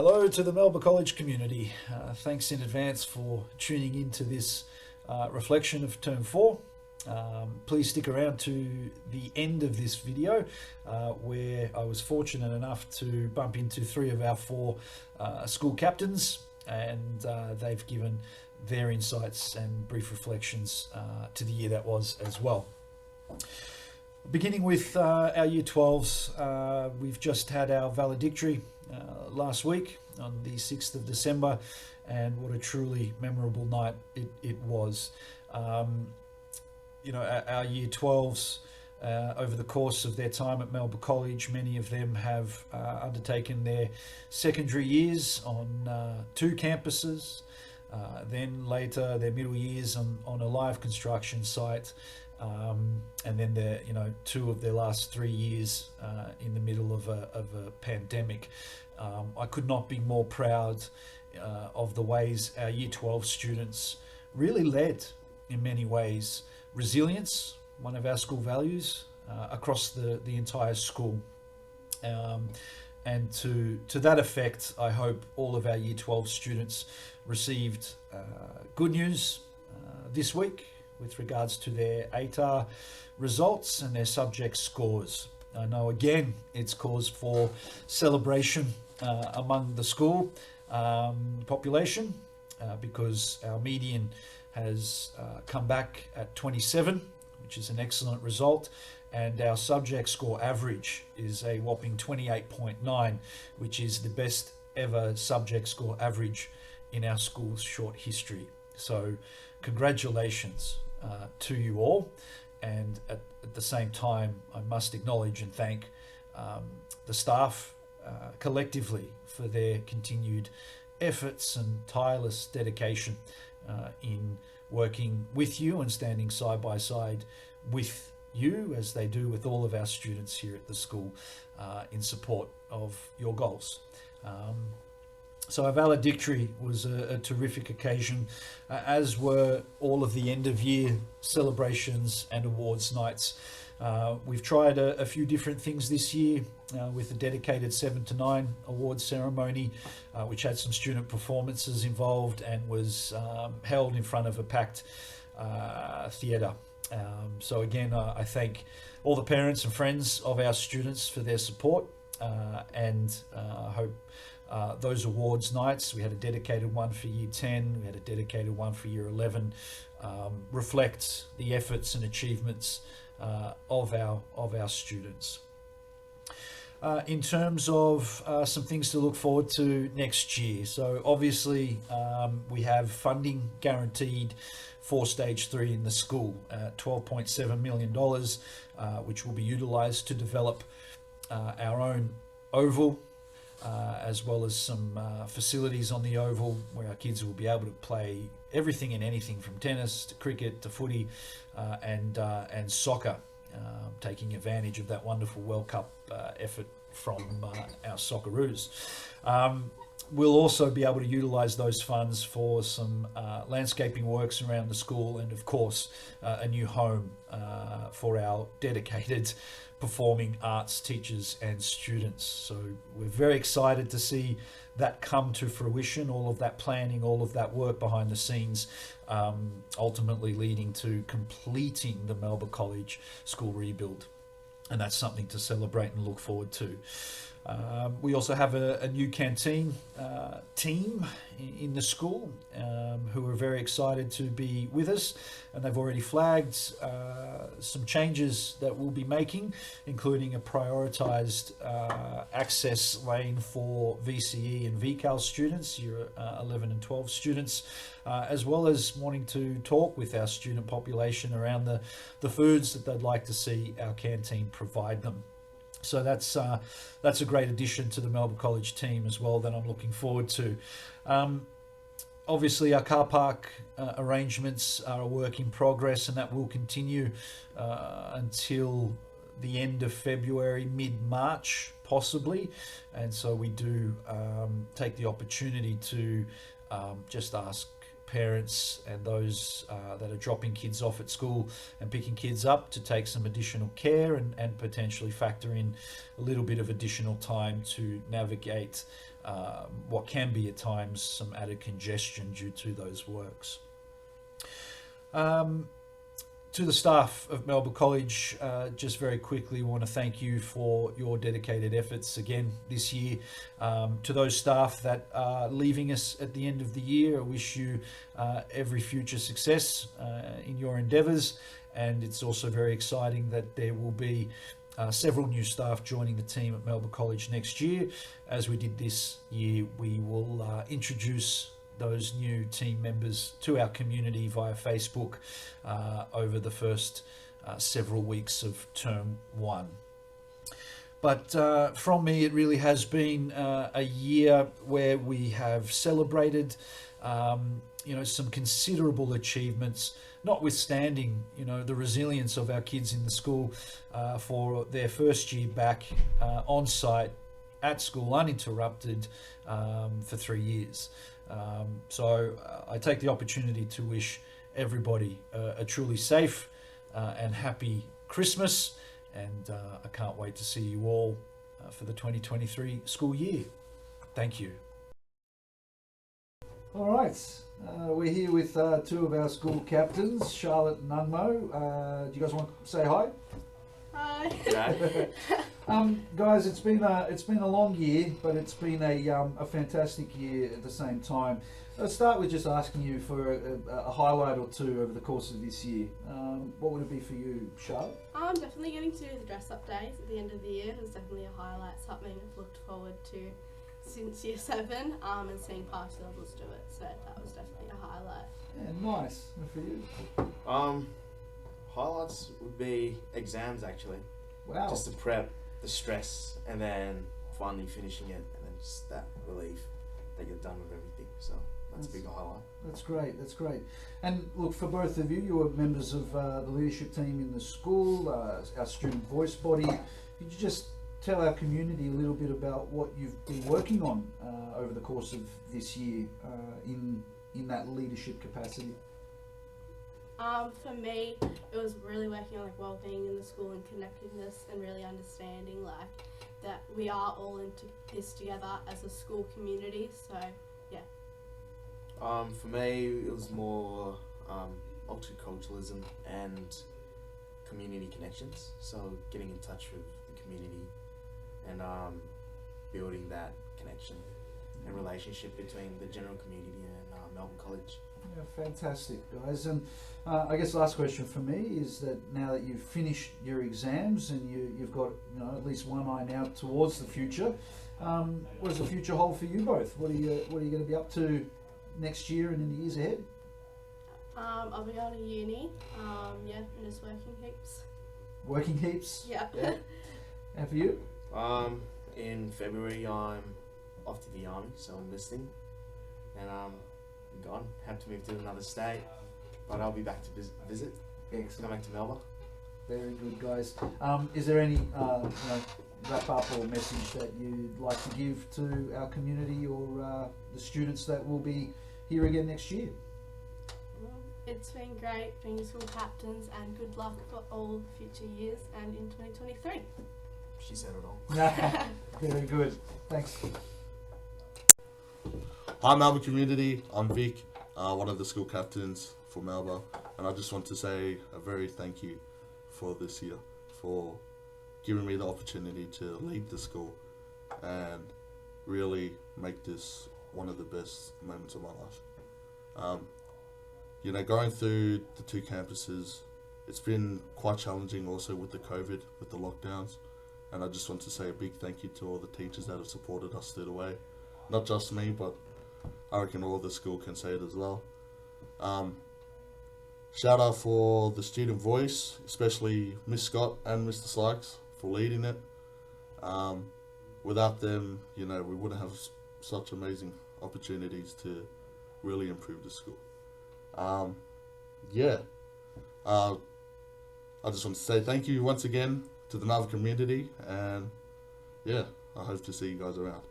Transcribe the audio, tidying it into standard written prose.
Hello to the Melbourne College community. Thanks in advance for tuning into this reflection of Term 4. Please stick around to the end of this video where I was fortunate enough to bump into 3 of our 4 school captains, and they've given their insights and brief reflections to the year that was as well. Beginning with our Year 12s, we've just had our valedictory last week on the 6th of December, and what a truly memorable night it was. Our Year 12s, over the course of their time at Melbourne College, many of them have undertaken their secondary years on 2 campuses, then later their middle years on a live construction site, and then their 2 of their last 3 years in the middle of a pandemic. I could not be more proud of the ways our Year 12 students really led in many ways. Resilience, one of our school values, across the entire school. And to that effect, I hope all of our Year 12 students received good news this week with regards to their ATAR results and their subject scores. I know again it's cause for celebration among the school population because our median has come back at 27, which is an excellent result, and our subject score average is a whopping 28.9, which is the best ever subject score average in our school's short history. So congratulations to you all, and at the same time I must acknowledge and thank the staff collectively for their continued efforts and tireless dedication in working with you and standing side by side with you, as they do with all of our students here at the school, in support of your goals. So our valedictory was a terrific occasion, as were all of the end of year celebrations and awards nights. We've tried a few different things this year with a dedicated 7 to 9 awards ceremony, which had some student performances involved and was held in front of a packed theatre. So again, I thank all the parents and friends of our students for their support, and I hope those awards nights, we had a dedicated one for Year 10, we had a dedicated one for Year 11, reflect the efforts and achievements of our students. In terms of some things to look forward to next year, so obviously we have funding guaranteed for Stage 3 in the school, $12.7 million, which will be utilised to develop our own oval, as well as some facilities on the oval where our kids will be able to play everything and anything from tennis to cricket to footy and soccer, taking advantage of that wonderful World Cup effort from our Socceroos. We'll also be able to utilise those funds for some landscaping works around the school, and of course a new home for our dedicated performing arts teachers and students. So we're very excited to see that come to fruition, all of that planning, all of that work behind the scenes, ultimately leading to completing the Melbourne College school rebuild. And that's something to celebrate and look forward to. We also have a new canteen team in the school who are very excited to be with us, and they've already flagged some changes that we'll be making, including a prioritised access lane for VCE and VCAL students, Year 11 and 12 students, as well as wanting to talk with our student population around the foods that they'd like to see our canteen provide them. So that's a great addition to the Melbourne College team as well that I'm looking forward to. Obviously our car park arrangements are a work in progress, and that will continue until the end of February, mid-March possibly, and so we do take the opportunity to just ask parents and those that are dropping kids off at school and picking kids up to take some additional care and potentially factor in a little bit of additional time to navigate what can be at times some added congestion due to those works. To the staff of Melbourne College, just very quickly want to thank you for your dedicated efforts again this year. To those staff that are leaving us at the end of the year, I wish you every future success in your endeavours, and it's also very exciting that there will be several new staff joining the team at Melbourne College next year. As we did this year, we will introduce those new team members to our community via Facebook over the first several weeks of term 1. But from me, it really has been a year where we have celebrated some considerable achievements, notwithstanding the resilience of our kids in the school for their first year back on site at school uninterrupted for 3 years. So I take the opportunity to wish everybody a truly safe and happy Christmas, and I can't wait to see you all for the 2023 school year. Thank you. All right, we're here with two of our school captains, Charlotte and Unmo. Do you guys want to say hi? Hi. Guys, it's been a long year, but it's been a fantastic year at the same time. Let's start with just asking you for a highlight or two over the course of this year. What would it be for you, Charlotte? Definitely getting to do the dress-up days at the end of the year was definitely a highlight, something I've looked forward to since year 7, and seeing past levels do it, so that was definitely a highlight. Yeah, nice. And for you? Highlights would be exams, actually. Wow. Just to prep, the stress, and then finally finishing it, and then just that relief that you're done with everything. So that's a big highlight. That's great. That's great. And look, for both of you, you were members of the leadership team in the school, our student voice body. Could you just tell our community a little bit about what you've been working on over the course of this year in that leadership capacity? For me, it was really working on well-being in the school and connectedness, and really understanding that we are all into this together as a school community. So yeah. For me, it was more multiculturalism and community connections. So getting in touch with the community and building that connection and relationship between the general community and Melbourne College. Yeah, fantastic, guys. And I guess the last question for me is that now that you've finished your exams and you've got at least one eye now towards the future, what does the future hold for you both? What are you going to be up to next year and in the years ahead? I'll be going to uni, and just working heaps. Working heaps? Yeah. And for you? In February, I'm off to the army, so I'm enlisting, and I'm gone. Have to move to another state, but I'll be back to visit. Excellent. Come back to Melbourne. Very good, guys. Is there any wrap up or message that you'd like to give to our community or the students that will be here again next year? Well, it's been great being school captains, and good luck for all future years and in 2023. She said it all. Very good. Thanks. Hi Melbourne community, I'm Vic, one of the school captains for Melbourne, and I just want to say a very thank you for this year, for giving me the opportunity to lead the school and really make this one of the best moments of my life. Going through the 2 campuses, it's been quite challenging also with the COVID, with the lockdowns, and I just want to say a big thank you to all the teachers that have supported us through the way. Not just me, but I reckon all the school can say it as well. Shout out for the student voice, especially Miss Scott and Mr. Sykes for leading it. Without them, we wouldn't have such amazing opportunities to really improve the school. I just want to say thank you once again to the Melbourne community, and I hope to see you guys around.